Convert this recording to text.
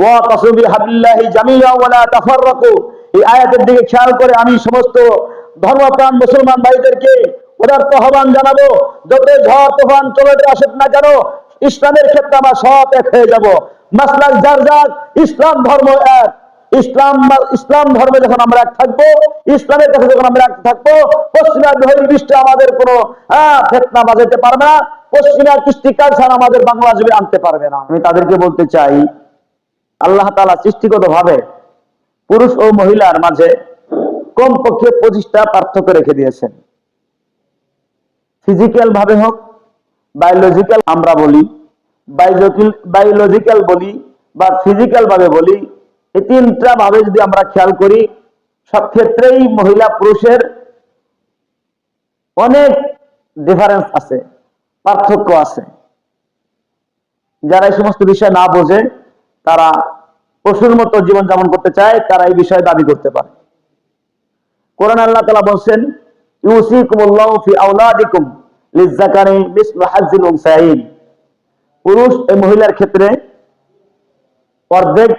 ওয়াতাসিমু বিহাবলিল্লাহি জামিআ ওয়া লা তাফাররাকু। এই আয়াতের দিকে খেয়াল করে আমি সমস্ত ধর্মপ্রাণ মুসলমান ভাইদেরকে উদারত আহ্বান জানাবো, যত ঝড় তুফান চলে আসুক না কেন, ইসলামের ক্ষেত্রে আমরা সব এক হয়ে যাব। মাসলাক যার যার, ইসলাম ধর্ম এক। ইসলাম ধর্মে যখন আমরা এক থাকবো, ইসলামের কাছে যখন আমরা এক থাকবো, পশ্চিমা বহির্বিশ্বে আমাদের কোনো ফেতনা বাজাতে পারবে না, পশ্চিমা কৃষ্টি কালচার আমাদের বাংলা জমি আনতে পারবে না। আমি তাদেরকে বলতে চাই, আল্লাহ তাআলা সৃষ্টিগত ভাবে পুরুষ ও মহিলার মাঝে কমপক্ষে 25টা পার্থক্য রেখে দিয়েছেন। ফিজিক্যাল ভাবে হোক, বায়োলজিক্যাল আমরা বলি, বায়োলজিক্যাল বলি বা ফিজিক্যাল ভাবে বলি, এই তিনটা ভাবে যদি আমরা খেয়াল করি, সব ক্ষেত্রেই মহিলা পুরুষের অনেক ডিফারেন্স আছে, পার্থক্য আছে। যারা এই সমস্ত বিষয় না বোঝে, তারা পশুর মতো জীবনযাপন করতে চায়, তারা এই বিষয়ে দাবি করতে পারে। কোরআন আল্লাহ তাআলা বলছেন, ইউসিকুমুল্লাহু ফি আওলাদিকুম লিয-যাকারি মিসলু হাজ্জিল উনসায়াইন। পুরুষ এবং মহিলার ক্ষেত্রে অর্ধেক